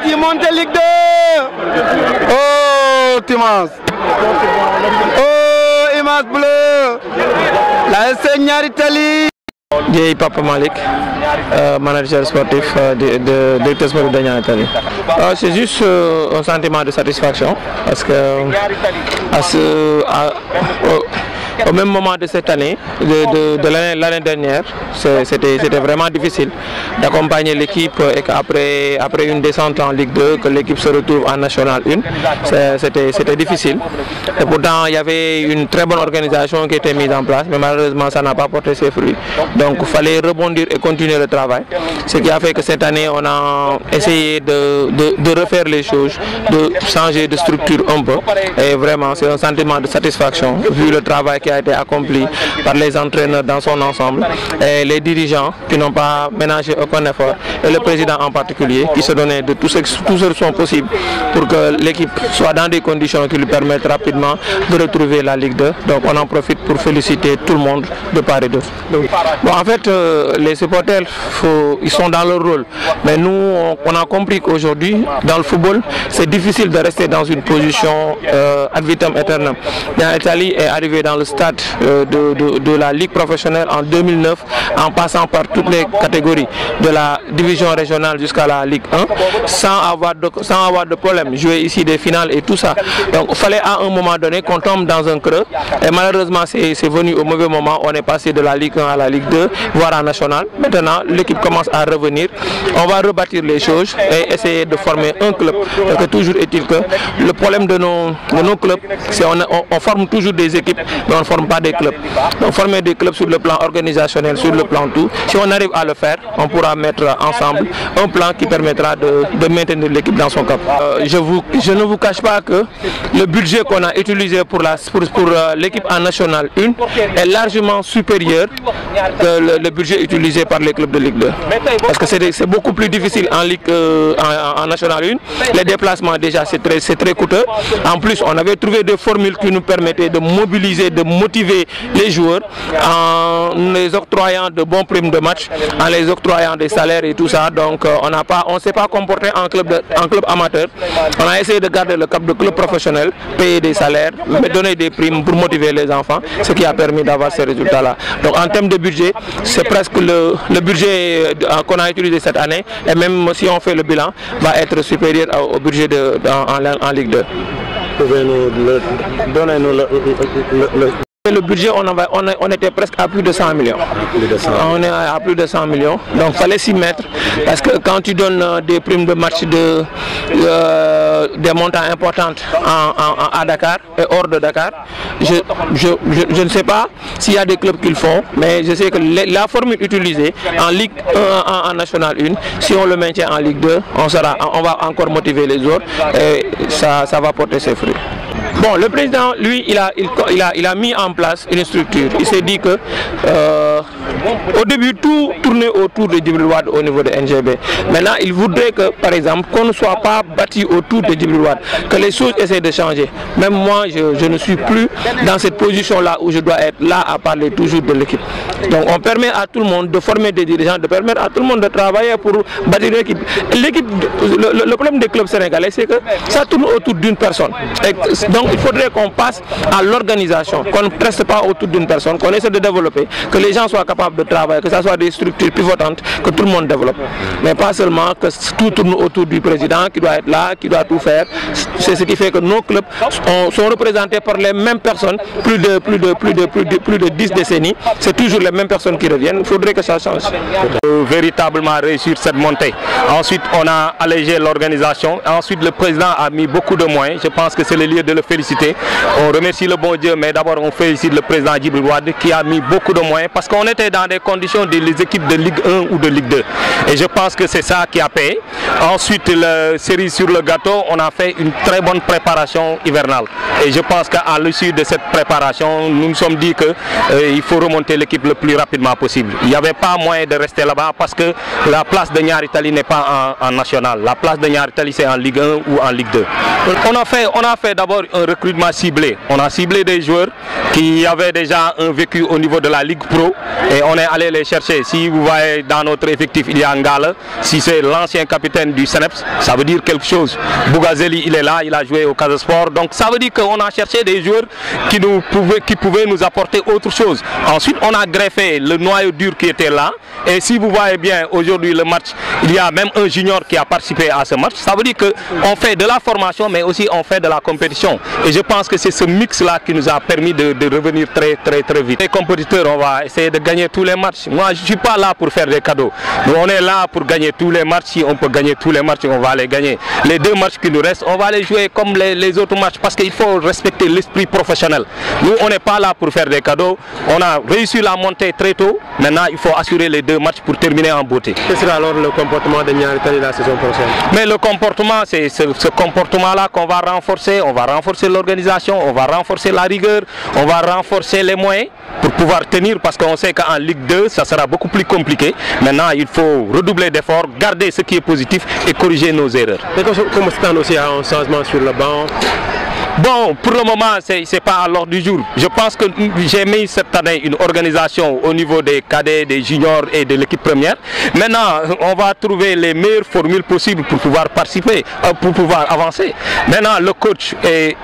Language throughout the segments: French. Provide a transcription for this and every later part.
qui monte Ligue 2. Oh, Timas. Oh, Imas Bleu. La SC Niary Tally. J'ai Papa Malik, manager sportif de directeur sportif de Niary Tally. C'est juste un sentiment de satisfaction parce que au même moment de cette année, de l'année dernière, c'était vraiment difficile d'accompagner l'équipe et qu'après une descente en Ligue 2, que l'équipe se retrouve en National 1, c'était difficile. Et pourtant, il y avait une très bonne organisation qui était mise en place, mais malheureusement, ça n'a pas porté ses fruits. Donc, il fallait rebondir et continuer le travail. Ce qui a fait que cette année, on a essayé de refaire les choses, de changer de structure un peu. Et vraiment, c'est un sentiment de satisfaction, vu le travail qui a été accompli par les entraîneurs dans son ensemble et les dirigeants qui n'ont pas ménagé aucun effort et le président en particulier qui se donnait de tout ce qui sont possibles pour que l'équipe soit dans des conditions qui lui permettent rapidement de retrouver la Ligue 2. Donc on en profite pour féliciter tout le monde de part et d'autre. Bon, en fait, les supporters, ils sont dans leur rôle, mais nous, on a compris qu'aujourd'hui, dans le football, c'est difficile de rester dans une position ad vitam aeternam. Niary Tally est arrivé dans le stade de la Ligue professionnelle en 2009, en passant par toutes les catégories, de la division régionale jusqu'à la Ligue 1, sans avoir de problème, jouer ici des finales et tout ça. Donc il fallait à un moment donné qu'on tombe dans un creux, et malheureusement c'est venu au mauvais moment. On est passé de la Ligue 1 à la Ligue 2, voire en nationale. Maintenant l'équipe commence à revenir, on va rebâtir les choses et essayer de former un club. Parce que toujours est-il que le problème de nos clubs, c'est qu'on forme toujours des équipes, mais on ne forme pas des clubs. Donc former des clubs sur le plan organisationnel, sur le plan tout, si on arrive à le faire, on pourra mettre ensemble un plan qui permettra de maintenir l'équipe dans son cap. Je ne vous cache pas que le budget qu'on a utilisé pour l'équipe en National 1 est largement supérieur que le budget utilisé par les clubs de Ligue 2. Parce que c'est beaucoup plus difficile en National 1. Les déplacements déjà c'est très coûteux. En plus on avait trouvé des formules qui nous permettaient de mobiliser, de motiver les joueurs en les octroyant de bons primes de match, en les octroyant des salaires et tout ça. Donc on ne s'est pas comporté en club amateur. On a essayé de garder le cap de club professionnel, payer des salaires, donner des primes pour motiver les enfants, ce qui a permis d'avoir ces résultats-là. Donc en termes de budget, c'est presque le budget qu'on a utilisé cette année, et même si on fait le bilan, va être supérieur au budget en Ligue 2. Pouvez-nous donner-nous le budget, on était presque à plus de 100 millions. On est à plus de 100 millions. Donc il fallait s'y mettre. Parce que quand tu donnes des primes de match des montants importants à Dakar et hors de Dakar, je ne sais pas s'il y a des clubs qui le font, mais je sais que la formule utilisée en Ligue 1, en National 1, si on le maintient en Ligue 2, on va encore motiver les autres et ça va porter ses fruits. Bon, le président, lui, il a mis en place une structure. Il s'est dit que au début, tout tournait autour de Djibril Wade au niveau de NGB. Maintenant, il voudrait que, par exemple, qu'on ne soit pas bâti autour de Djibril Wade, que les choses essaient de changer. Même moi, je ne suis plus dans cette position-là où je dois être là à parler toujours de l'équipe. Donc, on permet à tout le monde de former des dirigeants, de permettre à tout le monde de travailler pour bâtir l'équipe. Le problème des clubs sénégalais, c'est que ça tourne autour d'une personne. Donc, il faudrait qu'on passe à l'organisation, qu'on ne reste pas autour d'une personne, qu'on essaie de développer, que les gens soient capables de travailler, que ce soit des structures pivotantes, que tout le monde développe. Mais pas seulement que tout tourne autour du président qui doit être là, qui doit tout faire. C'est ce qui fait que nos clubs sont représentés par les mêmes personnes, plus de 10 décennies. C'est toujours les mêmes personnes qui reviennent. Il faudrait que ça change. Véritablement réussir cette montée. Ensuite, on a allégé l'organisation. Ensuite, le président a mis beaucoup de moyens. Je pense que c'est le lieu de le féliciter. On remercie le bon Dieu, mais d'abord on félicite le président Djibril Wade qui a mis beaucoup de moyens parce qu'on était dans des conditions des équipes de Ligue 1 ou de Ligue 2. Et je pense que c'est ça qui a payé. Ensuite, la cerise sur le gâteau, on a fait une très très bonne préparation hivernale. Et je pense qu'à l'issue de cette préparation, nous nous sommes dit qu'il faut remonter l'équipe le plus rapidement possible. Il n'y avait pas moyen de rester là-bas parce que la place de Niary Tally n'est pas en national. La place de Niary Tally, c'est en Ligue 1 ou en Ligue 2. On a fait d'abord un recrutement ciblé. On a ciblé des joueurs qui avaient déjà un vécu au niveau de la Ligue Pro et on est allé les chercher. Si vous voyez dans notre effectif, il y a Ngala, si c'est l'ancien capitaine du Seneps, ça veut dire quelque chose. Bougazeli, il est là, il a joué au Casa Sport. Donc ça veut dire qu'on a cherché des joueurs qui pouvaient nous apporter autre chose. Ensuite, on a greffé le noyau dur qui était là. Et si vous voyez bien aujourd'hui le match, il y a même un junior qui a participé à ce match. Ça veut dire qu'on fait de la formation, mais aussi on fait de la compétition. Et je pense que c'est ce mix-là qui nous a permis de revenir très vite. Les compétiteurs, on va essayer de gagner tous les matchs. Moi, je ne suis pas là pour faire des cadeaux. Nous, on est là pour gagner tous les matchs. Si on peut gagner tous les matchs, on va les gagner. Les 2 matchs qui nous restent, on va les jouer comme les autres matchs parce qu'il faut respecter l'esprit professionnel. Nous, on n'est pas là pour faire des cadeaux. On a réussi la montée très tôt. Maintenant, il faut assurer les 2 matchs pour terminer en beauté. Quel sera alors le comportement de Niary Tally la saison prochaine? Mais le comportement, c'est ce comportement-là qu'on va renforcer. On va renforcer l'organisation, on va renforcer la rigueur, on va renforcer les moyens pour pouvoir tenir parce qu'on sait qu'en Ligue 2, ça sera beaucoup plus compliqué. Maintenant, il faut redoubler d'efforts, garder ce qui est positif et corriger nos erreurs. Mais comment s'attend aussi à un changement sur le banc? Bon, pour le moment, c'est pas à l'ordre du jour. Je pense que j'ai mis cette année une organisation au niveau des cadets, des juniors et de l'équipe première. Maintenant, on va trouver les meilleures formules possibles pour pouvoir participer, pour pouvoir avancer. Maintenant, le coach et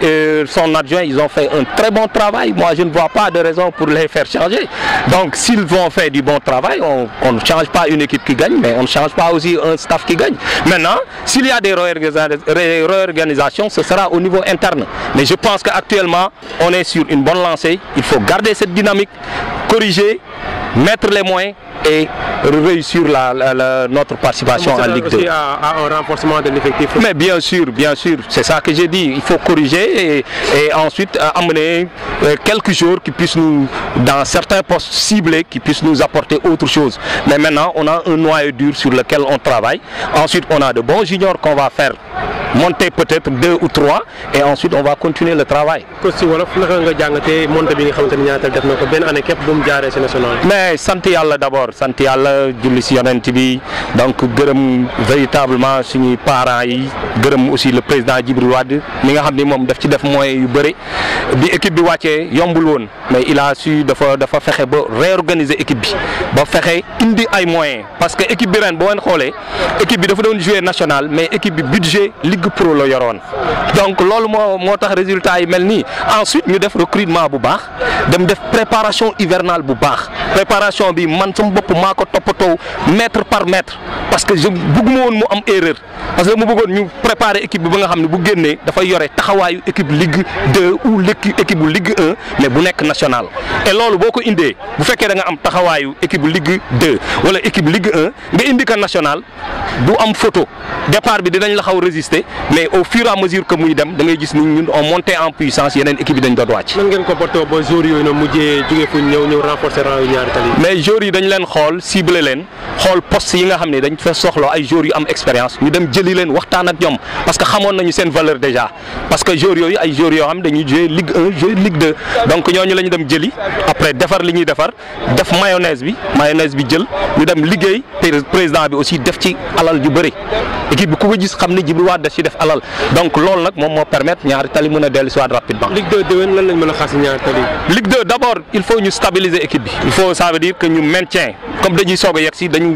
son adjoint, ils ont fait un très bon travail. Moi, je ne vois pas de raison pour les faire changer. Donc, s'ils vont faire du bon travail, on ne change pas une équipe qui gagne, mais on ne change pas aussi un staff qui gagne. Maintenant, s'il y a des réorganisations, ce sera au niveau interne. Mais je pense qu'actuellement, on est sur une bonne lancée. Il faut garder cette dynamique, corriger, mettre les moyens et réussir notre participation en Ligue 2. À un renforcement de l'effectif. Mais bien sûr, c'est ça que j'ai dit. Il faut corriger et ensuite amener quelques joueurs qui puissent nous, dans certains postes ciblés, qui puissent nous apporter autre chose. Mais maintenant, on a un noyau dur sur lequel on travaille. Ensuite, on a de bons juniors qu'on va faire monter peut-être 2 ou 3 et ensuite on va continuer le travail. Mais sant yàlla d'abord, sant yàlla julli ci yonent bi, donc gërëm véritablement suñuy parents yi, gërëm aussi le président Djibril Wade mi nga xam ni moom daf ci def moyens yu bëri bi équipe bi wàccee yombul woon mais il a su dafa fexe ba réorganiser équipe bi ba fexe indi ay moyens parce que équipe bi ren boo leen xoolee équipe bi dafa doon jouer national mais équipe bi budget Ligue Pro la yoroon donc loolu moo tax résultat yi mel nii. Ensuite ñu def recrutement bu baax dem def préparation hivernale bu baax préparation bi man sama bopp maa ko toppatoo mètre par mètre parce que je bëgguma woon mu am erreur parce que mu bëggoon ñu préparer équipe bi ba nga xam ne bu génnee dafay yore taxawaayu équipe Ligue 2 ou équipe bu Ligue 1 mais bu nekk national et loolu boo ko indee bu fekkee da nga am taxawaayu équipe Ligue 2 wala équipe Ligue 1 nga indi ko national du am photo départ bi dinañ la xaw résister mais au fur et à mesure que muy dem da ngay gis ni ñun on montait en puissance yeneen équipe yi dañ doon wàcc. nan ngeen ko porté ba joueurs yooyu noonu mujjee jóge fu ñëw renforcer rang yu Niary Tally. mais joueurs yi dañ leen xool ciblé leen xool poste yi nga xam ne dañ fa soxla ay joueurs yu am expérience ñu dem jëli leen waxtaan ak ñoom parce que xamoon nañu seen valeur déjà parce que joueurs yooyu ay joueurs yoo xam dañuy jouer Ligue 1 jouer Ligue 2 donc ñooñu la ñu dem jëli après defar li ñuy defar def mayonnaise bi jël ñu dem liggéey président bi aussi def ci alal ju bëri équipe bi ku ko gis xam ne Djibril Wade daf ci def alal donc loolu nag moom moo permettre Niary Tally mën a dellu si waat rapidement. Ligue 2 déwén lan lañ mën a xaar si Niary Tally. Ligue 2 d'abord il faut ñu stabiliser équipe bi il faut ça veut dire que ñu maintien comme dañuy soog a yegg si dañu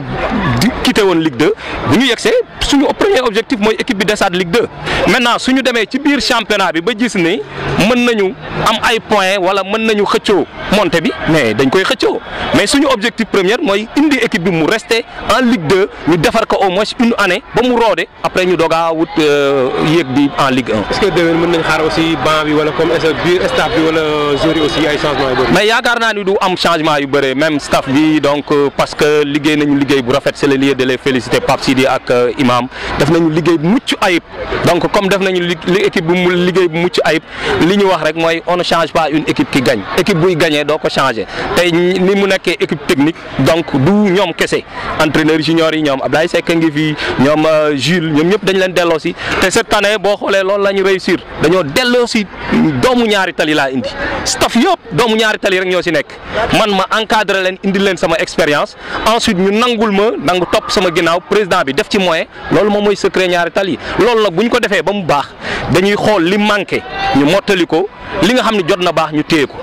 quitté woon Ligue 2 bu ñu yegsee suñu premier objectif mooy équipe bi desaat Ligue 2 maintenant suñu demee ci biir championnat bi ba gis ni mën nañu am ay points wala mën nañu xëccoo montée bi mais dañ koy xëccoo mais suñu objectif premier mooy indi équipe bi mu rester en Ligue 2 ñu defar ko au moins une année ba mu roode après ñu doog a wut yéeg bi en Ligue 1. est-ce que déwén mën nañ xaar aussi banc bi wala comme biir staff bi wala joueurs yi aussi ay changements yu bëri. mais yaakaar naa ni du am changement yu bëri même staff bi donc parce que liggéey nañu liggéey bu rafet c'est le lieu de les féliciter Pape Sidi ak Imam def nañu liggéey bu mucc ayib donc comme def nañu équipe bu liggéey bu mucc ayib li ñu wax rek mooy on ne change pas une équipe qui gagne équipe buy gagné doo ko changer tey ni mu nekkee équipe technique donc du ñoom kese entraîneur junior yi ñoom Ablaye Seck ngi fi ñoom Jules ñoom ñëpp dañ leen delloo si te cette année boo xoolee loolu la ñu réussir dañoo delloo si doomu ñaari tali laa indi staff yëpp doomu ñaari tali rek ñoo si nekk man ma encadré leen indi leen sama expérience ensuite ñu nangul ma nangu topp sama ginnaaw président bi def ci moyen loolu moom mooy secret ñaari tali loolu nag bu ñu ko defee ba mu baax dañuy xool li manqué ñu mottali ko li nga xam ne jot na baax ñu téye ko